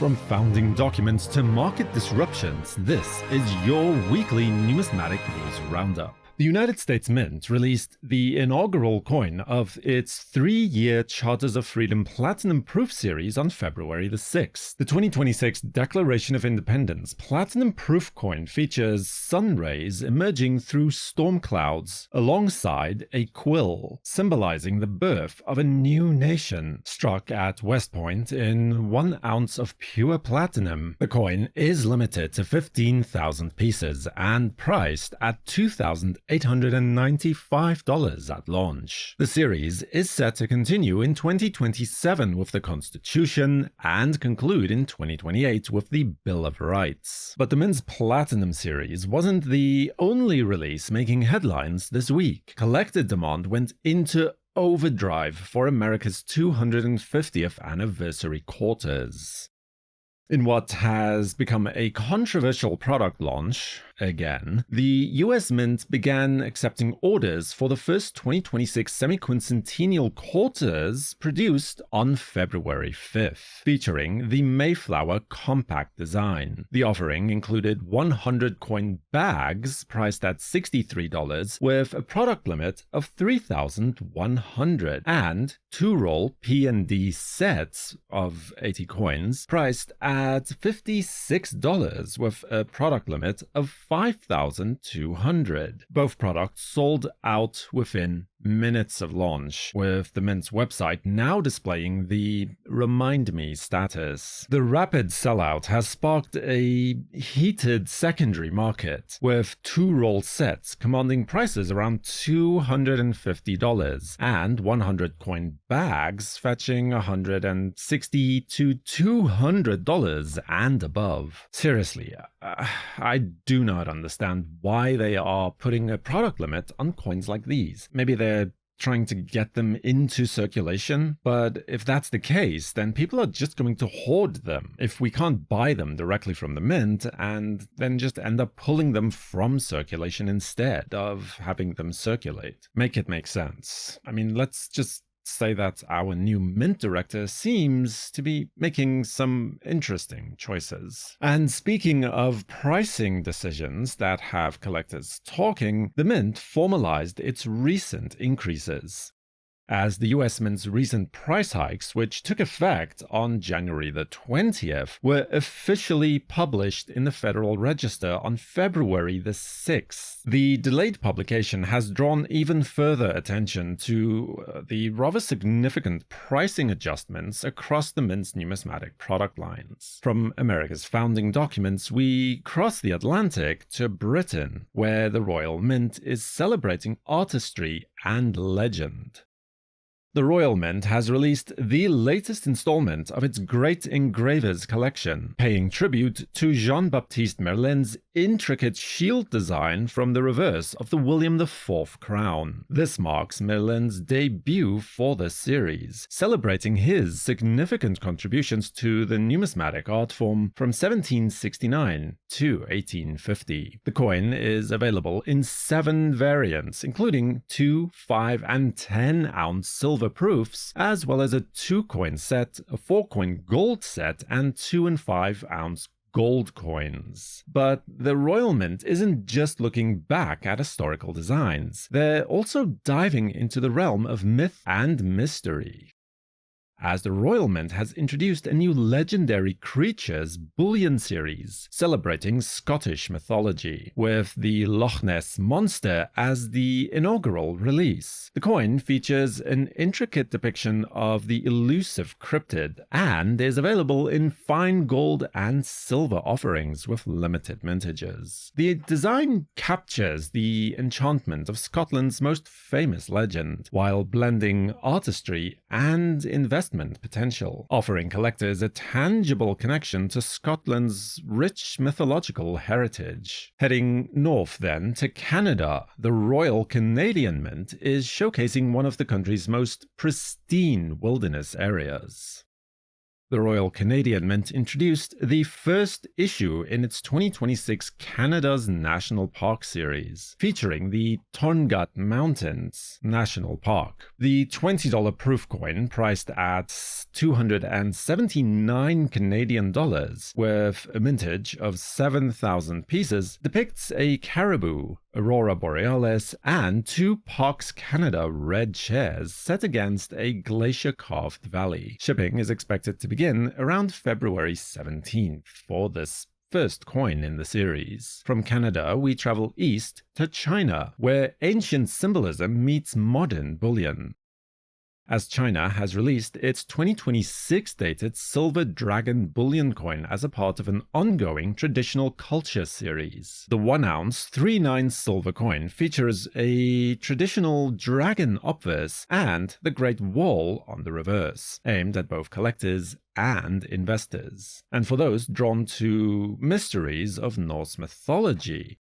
From founding documents to market disruptions, this is your weekly numismatic news roundup. The United States Mint released the inaugural coin of its 3-year Charters of Freedom Platinum Proof series on February the 6th. The 2026 Declaration of Independence Platinum Proof coin features sun rays emerging through storm clouds alongside a quill, symbolizing the birth of a new nation, struck at West Point in 1 ounce of pure platinum. The coin is limited to 15,000 pieces and priced at $2,895 at launch. The series is set to continue in 2027 with the Constitution and conclude in 2028 with the Bill of Rights. But the Mint's Platinum series wasn't the only release making headlines this week. Collector demand went into overdrive for America's 250th anniversary quarters. In what has become a controversial product launch, again, the US Mint began accepting orders for the first 2026 Semiquincentennial quarters produced on February 5th, featuring the Mayflower compact design. The offering included 100 coin bags priced at $63 with a product limit of 3,100 and 2-roll P&D sets of 80 coins priced at $56 with a product limit of 5,200. Both products sold out within minutes of launch, with the Mint's website now displaying the Remind Me status. The rapid sellout has sparked a heated secondary market, with 2-roll sets commanding prices around $250 and 100 coin bags fetching $160 to $200 and above. Seriously, I do not understand why they are putting a product limit on coins like these. Maybe they're trying to get them into circulation, but if that's the case, then people are just going to hoard them if we can't buy them directly from the Mint and then just end up pulling them from circulation instead of having them circulate. Make it make sense. I mean, let's just say that our new Mint director seems to be making some interesting choices. And speaking of pricing decisions that have collectors talking, the Mint formalized its recent increases, as the US Mint's recent price hikes, which took effect on January the 20th, were officially published in the Federal Register on February the 6th. The delayed publication has drawn even further attention to the rather significant pricing adjustments across the Mint's numismatic product lines. From America's founding documents, we cross the Atlantic to Britain, where the Royal Mint is celebrating artistry and legend. The Royal Mint has released the latest installment of its Great Engravers collection, paying tribute to Jean-Baptiste Merlin's intricate shield design from the reverse of the William IV crown. This marks Merlin's debut for the series, celebrating his significant contributions to the numismatic art form from 1769 to 1850. The coin is available in 7 variants, including 2, 5, and 10-ounce silver proofs, as well as a 2-coin set, a 4-coin gold set, and 2 and 5-ounce gold coins. But the Royal Mint isn't just looking back at historical designs. They're also diving into the realm of myth and mystery, as the Royal Mint has introduced a new Legendary Creatures bullion series celebrating Scottish mythology, with the Loch Ness Monster as the inaugural release. The coin features an intricate depiction of the elusive cryptid and is available in fine gold and silver offerings with limited mintages. The design captures the enchantment of Scotland's most famous legend, while blending artistry and investment potential, offering collectors a tangible connection to Scotland's rich mythological heritage. Heading north then to Canada, the Royal Canadian Mint is showcasing one of the country's most pristine wilderness areas. The Royal Canadian Mint introduced the first issue in its 2026 Canada's National Park series, featuring the Torngat Mountains National Park. The $20 proof coin, priced at 279 Canadian dollars, with a mintage of 7,000 pieces, depicts a caribou, Aurora Borealis, and two Parks Canada red chairs set against a glacier-carved valley. Shipping is expected to begin around February 17th for this first coin in the series. From Canada, we travel east to China, where ancient symbolism meets modern bullion, as China has released its 2026 dated Silver Dragon bullion coin as a part of an ongoing traditional culture series. The 1-ounce 3/9 silver coin features a traditional dragon obverse and the Great Wall on the reverse, aimed at both collectors and investors, and for those drawn to mysteries of Norse mythology.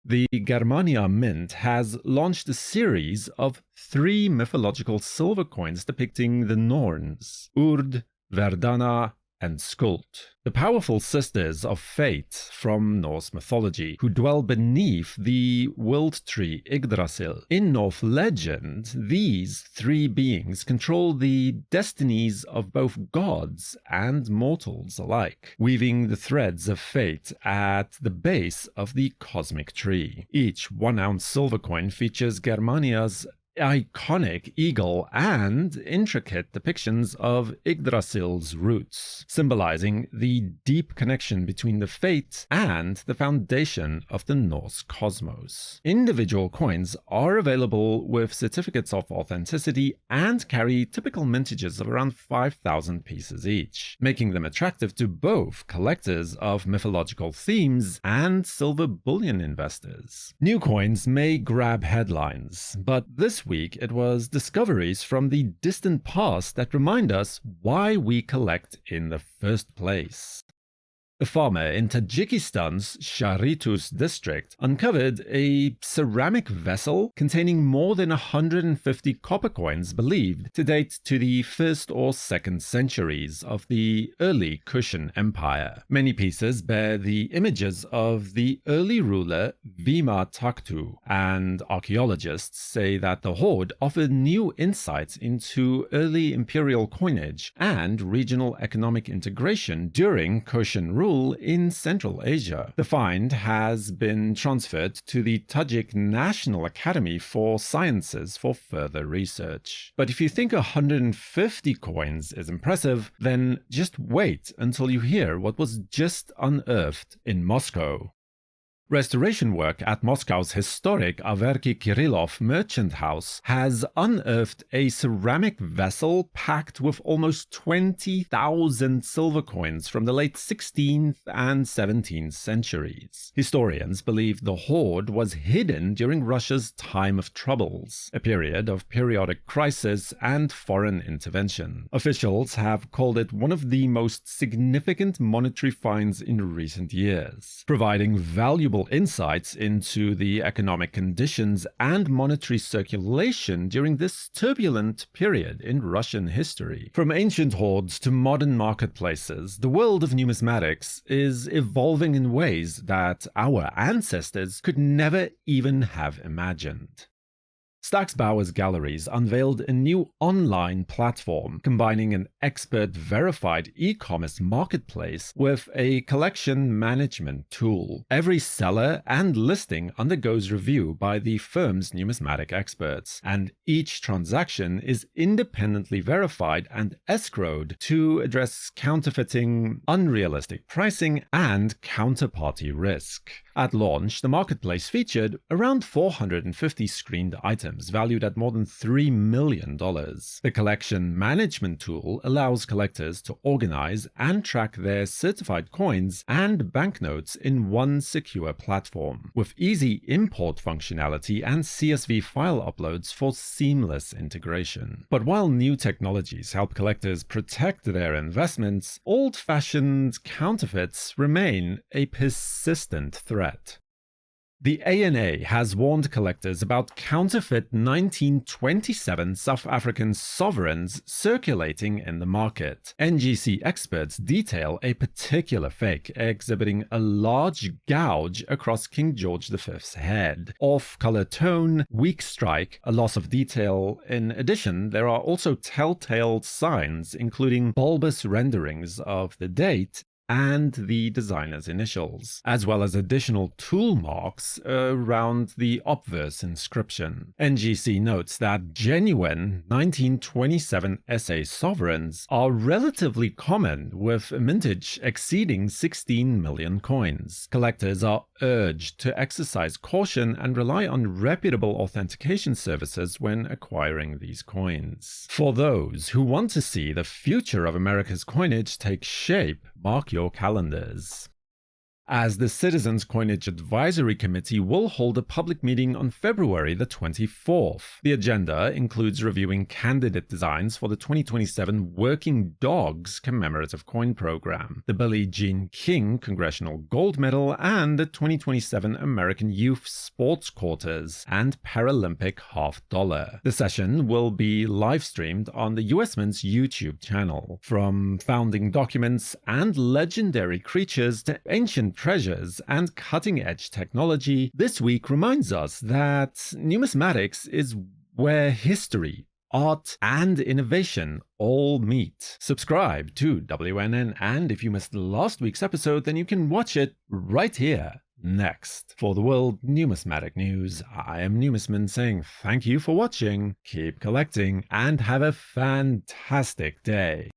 The Germania Mint has launched a series of 3 mythological silver coins depicting the Norns, Urd, Verdana, and Skuld, the powerful sisters of fate from Norse mythology, who dwell beneath the world tree Yggdrasil. In Norse legend, these 3 beings control the destinies of both gods and mortals alike, weaving the threads of fate at the base of the cosmic tree. Each 1-ounce silver coin features Germania's iconic eagle and intricate depictions of Yggdrasil's roots, symbolizing the deep connection between the fate and the foundation of the Norse cosmos. Individual coins are available with certificates of authenticity and carry typical mintages of around 5,000 pieces each, making them attractive to both collectors of mythological themes and silver bullion investors. New coins may grab headlines, but this week it was discoveries from the distant past that remind us why we collect in the first place. A farmer in Tajikistan's Sharitus district uncovered a ceramic vessel containing more than 150 copper coins believed to date to the 1st or 2nd centuries of the early Kushan Empire. Many pieces bear the images of the early ruler Vima Taktu, and archaeologists say that the hoard offered new insights into early imperial coinage and regional economic integration during Kushan rule in Central Asia. The find has been transferred to the Tajik National Academy for Sciences for further research. But if you think 150 coins is impressive, then just wait until you hear what was just unearthed in Moscow. Restoration work at Moscow's historic Averky Kirillov merchant house has unearthed a ceramic vessel packed with almost 20,000 silver coins from the late 16th and 17th centuries. Historians believe the hoard was hidden during Russia's time of troubles, a period of periodic crisis and foreign intervention. Officials have called it one of the most significant monetary finds in recent years, providing valuable insights into the economic conditions and monetary circulation during this turbulent period in Russian history. From ancient hoards to modern marketplaces, the world of numismatics is evolving in ways that our ancestors could never even have imagined. Stax Bauer's Galleries unveiled a new online platform combining an expert-verified e-commerce marketplace with a collection management tool. Every seller and listing undergoes review by the firm's numismatic experts, and each transaction is independently verified and escrowed to address counterfeiting, unrealistic pricing, and counterparty risk. At launch, the marketplace featured around 450 screened items valued at more than $3 million. The collection management tool allows collectors to organize and track their certified coins and banknotes in one secure platform, with easy import functionality and CSV file uploads for seamless integration. But while new technologies help collectors protect their investments, old-fashioned counterfeits remain a persistent threat. The ANA has warned collectors about counterfeit 1927 South African sovereigns circulating in the market. NGC experts detail a particular fake exhibiting a large gouge across King George V's head, off-color tone, weak strike, a loss of detail. In addition, there are also telltale signs, including bulbous renderings of the date and the designer's initials, as well as additional tool marks around the obverse inscription. NGC notes that genuine 1927 SA sovereigns are relatively common, with mintage exceeding 16 million coins. Collectors are urged to exercise caution and rely on reputable authentication services when acquiring these coins. For those who want to see the future of America's coinage take shape, mark your calendars, as the Citizens Coinage Advisory Committee will hold a public meeting on February the 24th. The agenda includes reviewing candidate designs for the 2027 Working Dogs Commemorative Coin Program, the Billie Jean King Congressional Gold Medal, and the 2027 American Youth Sports Quarters and Paralympic Half Dollar. The session will be live-streamed on the US Mint's YouTube channel. From founding documents and legendary creatures to ancient treasures and cutting-edge technology, this week reminds us that numismatics is where history, art, and innovation all meet. Subscribe to WNN, and if you missed last week's episode, then you can watch it right here next. For the World Numismatic News, I am Numisman saying thank you for watching, keep collecting, and have a fantastic day.